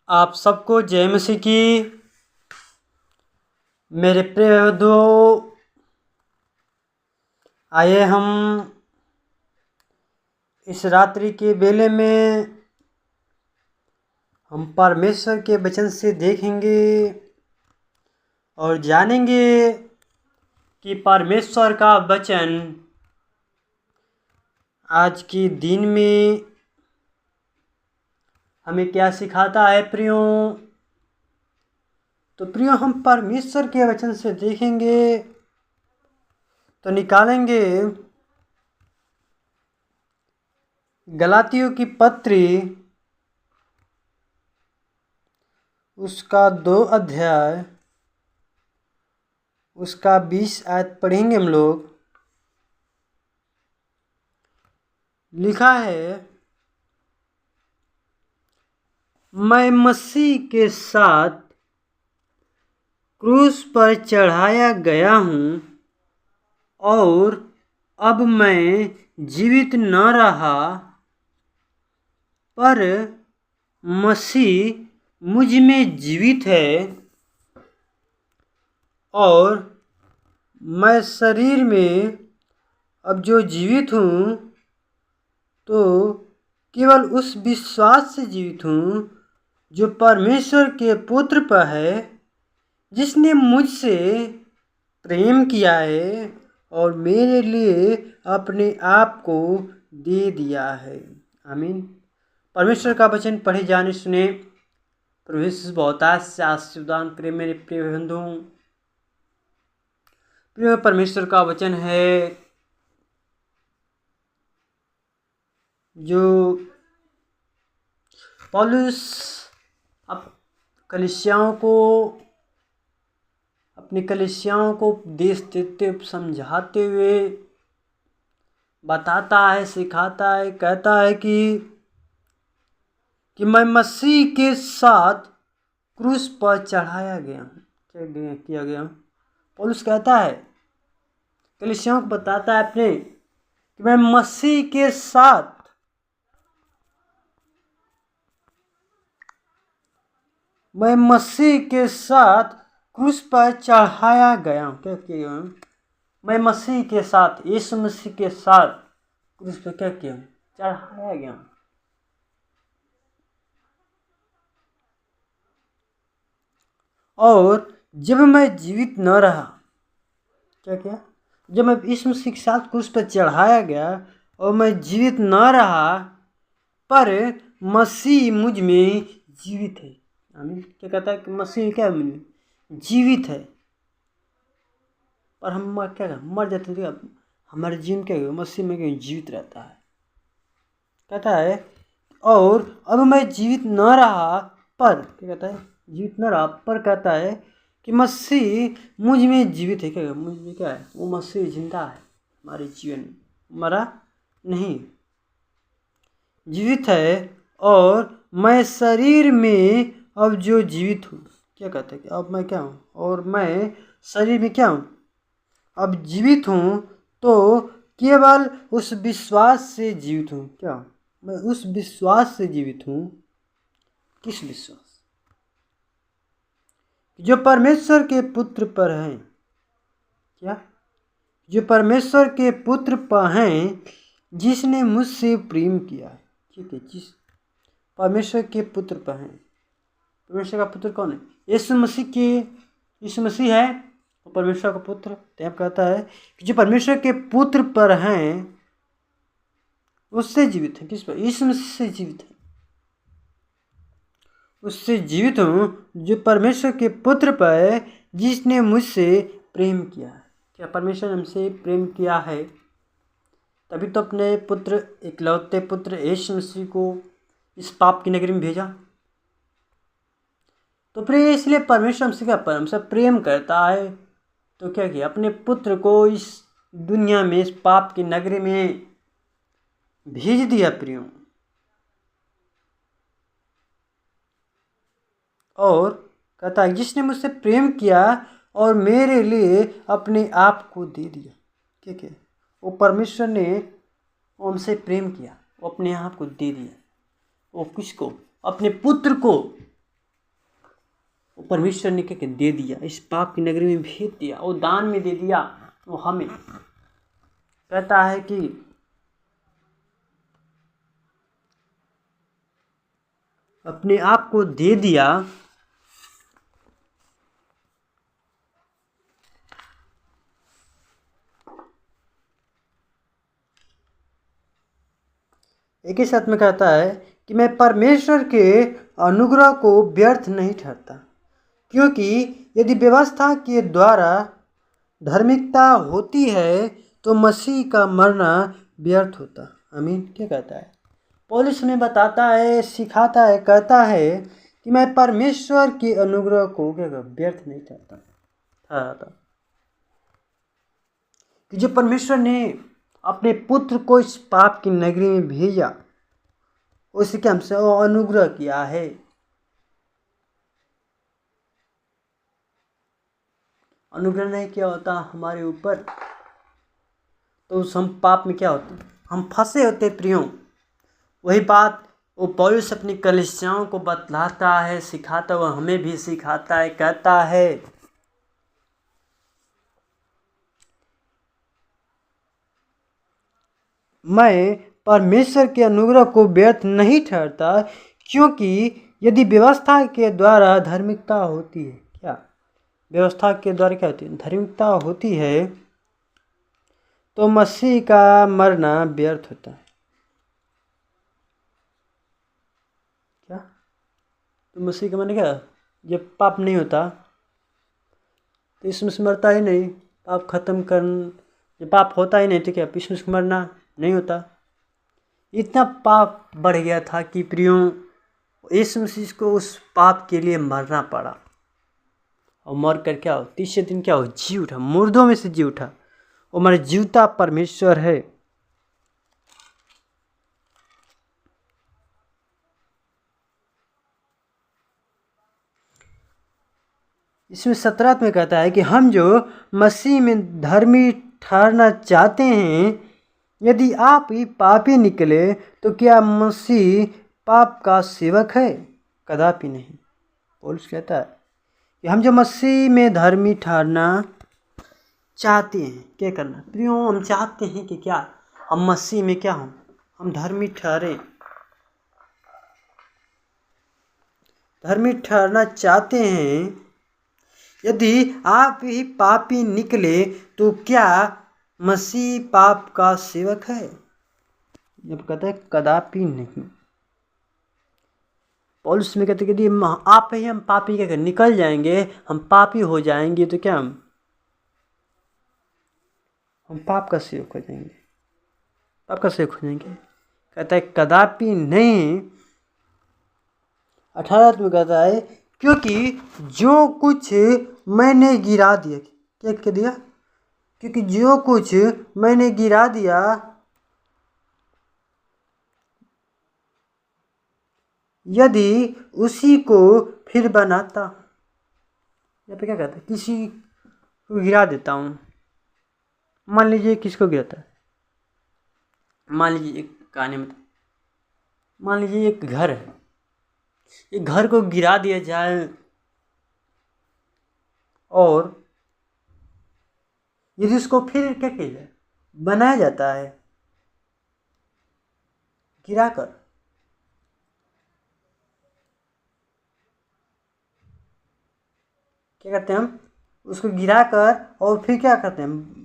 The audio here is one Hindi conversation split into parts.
आप सबको जय मसीह की। मेरे प्रिय दो आइए हम इस रात्रि के बेले में हम परमेश्वर के वचन से देखेंगे और जानेंगे कि परमेश्वर का वचन आज के दिन में हमें क्या सिखाता है। प्रियो हम परमेश्वर के वचन से देखेंगे तो निकालेंगे गलातियों की पत्री उसका 2 अध्याय उसका 20 आयत पढ़ेंगे हम लोग। लिखा है, मैं मसीह के साथ क्रूस पर चढ़ाया गया हूँ और अब मैं जीवित न रहा पर मसीह मुझ में जीवित है और मैं शरीर में अब जो जीवित हूँ तो केवल उस विश्वास से जीवित हूँ जो परमेश्वर के पुत्र पर है, जिसने मुझसे प्रेम किया है और मेरे लिए अपने आप को दे दिया है। आमीन। परमेश्वर का वचन पढ़े जाने सुने। परमेश्वर बहुतायत से आशीर्वाद करे मेरे प्रिय बंधु। प्रिय परमेश्वर का वचन है जो पौलुस अपनी कलीसियाओं को उपदेश देते समझाते हुए बताता है, सिखाता है, कहता है कि मैं मसीह के साथ क्रूस पर चढ़ाया गया हूँ, किया गया हूँ। पौलुस कहता है, कलीसियाओं को बताता है अपने कि मैं मसीह के साथ क्रूस पर चढ़ाया गया हूँ। क्या किया हूँ? मैं मसीह के साथ, यीशु मसीह के साथ क्रूस पर क्या किया हूँ? चढ़ाया गया हूँ। और जब मैं जीवित न रहा, क्या जब मैं यीशु मसीह के साथ क्रूस पर चढ़ाया गया और मैं जीवित न रहा पर मसीह मुझ में जीवित है। आमीन। क्या कहता है कि मसीह क्या है? जीवित है। और हम मर जाते हैं, हमारे जीवन क्या है? मसीह में जीवित रहता है। कहता है और अब मैं जीवित न रहा पर, क्या कहता है? जीवित न रहा पर कहता है कि मसीह मुझ में जीवित है। क्या मुझ में क्या है? वो मसीह जिंदा है हमारे जीवन में, मरा नहीं, जीवित है। और मैं शरीर में अब जो जीवित हूँ, क्या कहता है कि अब मैं क्या हूँ? और मैं शरीर में क्या हूँ? अब जीवित हूँ तो केवल उस विश्वास से जीवित हूँ। क्या? मैं उस विश्वास से जीवित हूँ। किस विश्वास? जो परमेश्वर के पुत्र पर है। क्या? जो परमेश्वर के पुत्र पर हैं, जिसने मुझसे प्रेम किया है। ठीक है, जिस परमेश्वर के पुत्र पर हैं। परमेश्वर का पुत्र कौन है? यीशु मसीह है और परमेश्वर का पुत्र। तो कहता है कि जो परमेश्वर के पुत्र पर हैं उससे जीवित है। किस पर? यीशु मसीह से जीवित है। उससे जीवित हूँ जो परमेश्वर के पुत्र पर है, जिसने मुझसे प्रेम किया है। क्या परमेश्वर ने हमसे प्रेम किया है? तभी तो अपने पुत्र, इकलौते पुत्र यीशु मसीह को इस पाप की नगरी में भेजा। तो फिर इसलिए परमेश्वर हमसे क्या, हमसे प्रेम करता है तो क्या किया? अपने पुत्र को इस दुनिया में, इस पाप की नगरी में भेज दिया प्रियो। और कहता है जिसने मुझसे प्रेम किया और मेरे लिए अपने आप को दे दिया। ठीक है, वो परमेश्वर ने हमसे प्रेम किया, वो अपने आप को दे दिया। वो किसको? अपने पुत्र को। वो परमेश्वर ने क्या दे दिया, इस पाप की नगरी में भेज दिया, वो दान में दे दिया। वो हमें कहता है कि अपने आप को दे दिया। एक ही साथ में कहता है कि मैं परमेश्वर के अनुग्रह को व्यर्थ नहीं ठहरता, क्योंकि यदि व्यवस्था के द्वारा धार्मिकता होती है तो मसीह का मरना व्यर्थ होता। आमीन। क्या कहता है पौलुस? हमें बताता है, सिखाता है, कहता है कि मैं परमेश्वर के अनुग्रह को क्या व्यर्थ नहीं ठहराता, कि जो परमेश्वर ने अपने पुत्र को इस पाप की नगरी में भेजा, उसके हमसे वो अनुग्रह किया है। अनुग्रह नहीं किया होता हमारे ऊपर तो उस हम पाप में क्या होते, हम फंसे होते प्रियो। वही बात वो पौलुस अपनी कलीसियाओं को बतलाता है, सिखाता हुआ हमें भी सिखाता है। कहता है मैं परमेश्वर के अनुग्रह को व्यर्थ नहीं ठहरता, क्योंकि यदि व्यवस्था के द्वारा धार्मिकता होती है, क्या व्यवस्था के द्वारा क्या होती है, धार्मिकता होती है, तो मसीह का मरना व्यर्थ होता है। क्या? तो मसीह का मरना क्या, जब पाप नहीं होता तो इसमें से मरता ही नहीं। पाप खत्म कर, जब पाप होता ही नहीं तो क्या इसमें से मरना नहीं होता। इतना पाप बढ़ गया था कि प्रियो यीशु मसीह को उस पाप के लिए मरना पड़ा, और मर कर क्या हो, तीसरे दिन क्या हो, जी उठा, मुर्दों में से जी उठा। वो हमारा जीवता परमेश्वर है। इसमें 17 में कहता है कि हम जो मसीह में धर्मी ठहरना चाहते हैं, यदि आप ही पापी निकले तो क्या मसीह पाप का सेवक है? कदापि नहीं। पौलुस कहता है कि हम जो मसीह में धर्मी ठहरना चाहते हैं, क्या करना प्रियो, हम चाहते हैं कि क्या हम मसीह में क्या हों, हम धर्मी ठहरे, धर्मी ठहरना चाहते हैं। यदि आप ही पापी निकले तो क्या मसीह पाप का सेवक है? जब कहता है कदापि नहीं। पौलुस में कहते हैं कि आप ही हम पापी क्या निकल जाएंगे, हम पापी हो जाएंगे तो क्या हम पाप का सेवक हो जाएंगे, पाप का सेवक हो जाएंगे। कहता है कदापि नहीं। 18 में कहता है क्योंकि जो कुछ मैंने गिरा दिया, क्या कह दिया, क्योंकि जो कुछ मैंने गिरा दिया यदि उसी को फिर बनाता। यहाँ पे क्या कहता है, किसी को गिरा देता हूँ। मान लीजिए किसको गिराता है, मान लीजिए एक कहानी में, मान लीजिए एक घर है, एक घर को गिरा दिया जाए और यदि उसको फिर क्या किया जाए, बनाया जाता है गिरा कर। क्या करते हैं हम, उसको गिरा कर और फिर क्या करते हैं,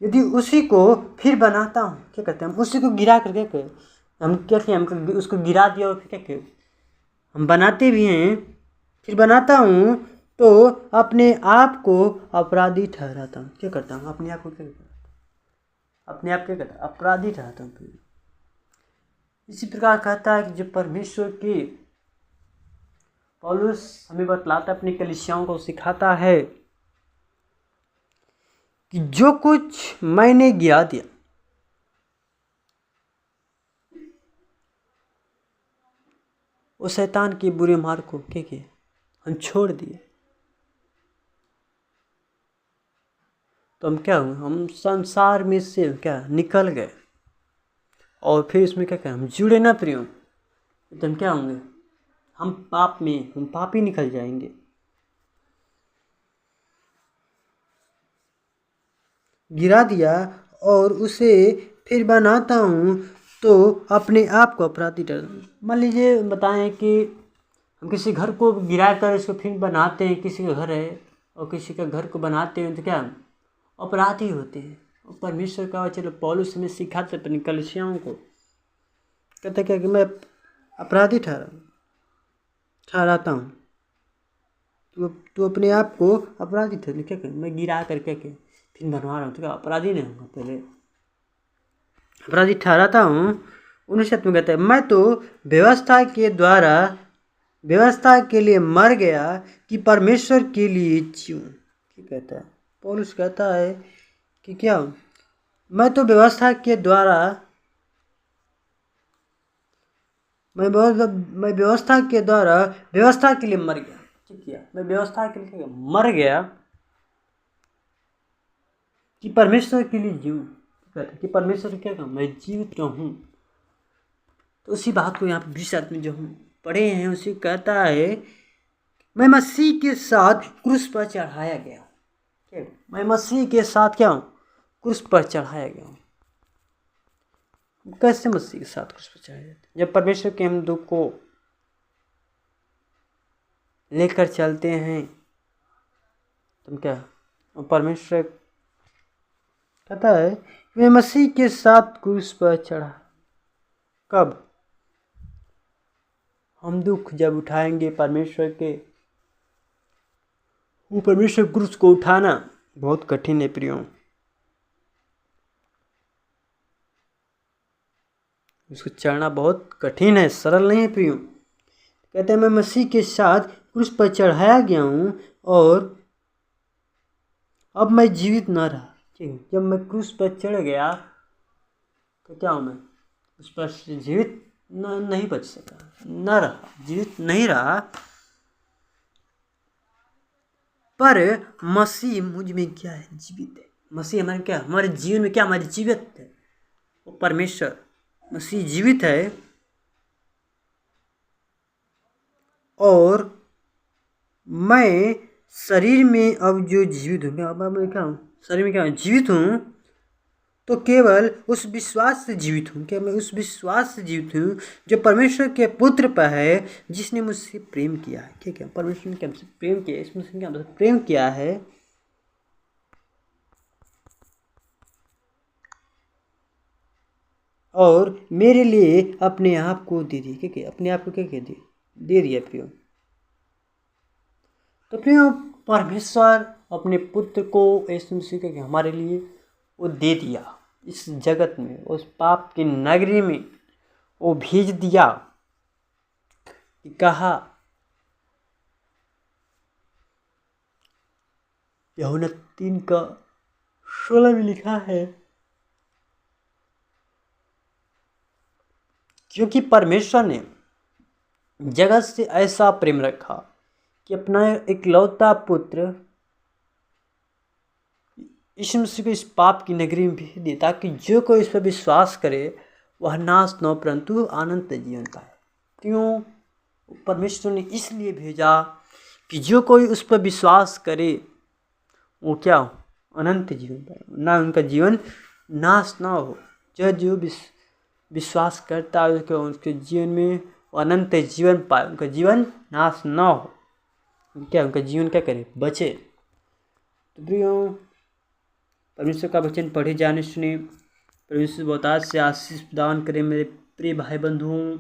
यदि उसी को फिर बनाता हूँ, क्या करते हैं हम, उसी को गिरा कर क्या करें हम, क्या किया हम उसको गिरा दिया और फिर क्या किया हम बनाते भी हैं, फिर बनाता हूँ तो अपने आप को अपराधी ठहराता हूँ। क्या करता हूँ, अपने आप को क्या करता हूँ, अपने आप क्या करता हूँ, अपराधी ठहराता हूँ। फिर इसी प्रकार कहता है कि जो परमेश्वर की, पौलुस हमें बतलाता अपनी कलीसियाओं को सिखाता है कि जो कुछ मैंने गिरा दिया, वो शैतान के बुरे मार्ग को क्या किया, हम छोड़ दिए, तो हम क्या हुए, हम संसार में से क्या निकल गए, और फिर इसमें क्या करें, हम जुड़े ना प्रियो, तो हम क्या होंगे, हम पापी निकल जाएंगे। गिरा दिया और उसे फिर बनाता हूँ तो अपने आप को अपराधी ठहराता। मान लीजिए बताएं कि हम किसी घर को गिरा कर इसको फिर बनाते हैं, किसी का घर है और किसी का घर को बनाते हैं तो क्या अपराधी होते हैं। और परमेश्वर का चलो पौलुस हमें सिखाते अपनी कलीसियाओं को, कहते क्या कि मैं अपराधी ठहराता हूँ, तो अपने आप को अपराधी ठहरा। क्या करें, मैं गिरा कर क्या फिर बनवा रहा हूँ तो क्या अपराधी नहीं होगा, पहले अपराधी ठहराता हूँ। 19 में कहते हैं मैं तो व्यवस्था के लिए मर गया कि परमेश्वर के लिए जीऊं। क्या कहता है पौलुस, कहता है कि क्या मैं तो व्यवस्था के द्वारा व्यवस्था के लिए मर गया। ठीक है, मैं व्यवस्था के लिए मर गया कि परमेश्वर के लिए जीऊं। कहता है कि परमेश्वर क्या कहूँ, मैं जीवित रहूँ। तो उसी बात को यहाँ पे 20 आदमी जो हम पढ़े हैं उसी कहता है मैं मसीह के साथ क्रूस पर चढ़ाया गया। मैं मसीह के साथ क्या हूँ, क्रूस पर चढ़ाया गया हूँ। कैसे मसीह के साथ क्रूस पर चढ़ाया जाता है? जब परमेश्वर के हम दुख को लेकर चलते हैं तुम क्या, परमेश्वर कहता है मैं मसीह के साथ क्रूस पर चढ़ा। कब? हम दुख जब उठाएंगे परमेश्वर के, वो परमेश्वर क्रूस को उठाना बहुत कठिन है प्रियो, उसको चढ़ना बहुत कठिन है, सरल नहीं है प्रियो। कहते हैं मैं मसीह के साथ क्रूस पर चढ़ाया गया हूँ और अब मैं जीवित न रहा। ठीक है, जब मैं क्रूस पर चढ़ गया तो क्या हूँ, मैं उस पर जीवित नहीं बच सका, न रहा, जीवित नहीं रहा, पर मसीह मुझ में क्या है, जीवित है। मसीह हमारे क्या, हमारे जीवन में क्या, हमारे जीवित है वो परमेश्वर, मसीह जीवित है। और मैं शरीर में अब जो जीवित हूँ, अब मैं क्या हूँ, शरीर में क्या हूँ, जीवित हूँ, तो केवल उस विश्वास से जीवित हूँ। क्या मैं उस विश्वास से जीवित हूँ जो परमेश्वर के पुत्र पर है, जिसने मुझसे प्रेम किया है। ठीक है, परमेश्वर ने क्या मुझसे प्रेम किया, इसमें से क्या मतलब प्रेम किया है और मेरे लिए अपने आप को दे दिया। क्या अपने आप को क्या कह दिया, दे दिया प्रियो। तो प्रियो परमेश्वर अपने पुत्र को यीशु मसीह के हमारे लिए वो दे दिया, इस जगत में, उस पाप की नगरी में वो भेज दिया। कहा यूहन्ना 3:16 में लिखा है क्योंकि परमेश्वर ने जगत से ऐसा प्रेम रखा कि अपना इकलौता पुत्र यीशु मसीह को इस पाप की नगरी में भेज दिया ताकि जो कोई इस पर विश्वास करे वह नाश न परंतु अनंत जीवन पाए। क्यों परमेश्वर ने इसलिए भेजा कि जो कोई उस पर विश्वास करे वो क्या हो, अनंत जीवन पाए, ना उनका जीवन नाश ना हो। जो विश्वास करता है उसके जीवन में अनंत जीवन पाए, उनका जीवन नाश ना हो, क्या उनका जीवन क्या करे, बचे। तो प्रियो परमेश्वर का वचन पढ़े जाने सुने, परमेश्वर बहुत से आशीष प्रदान करे मेरे प्रिय भाई बंधुओं।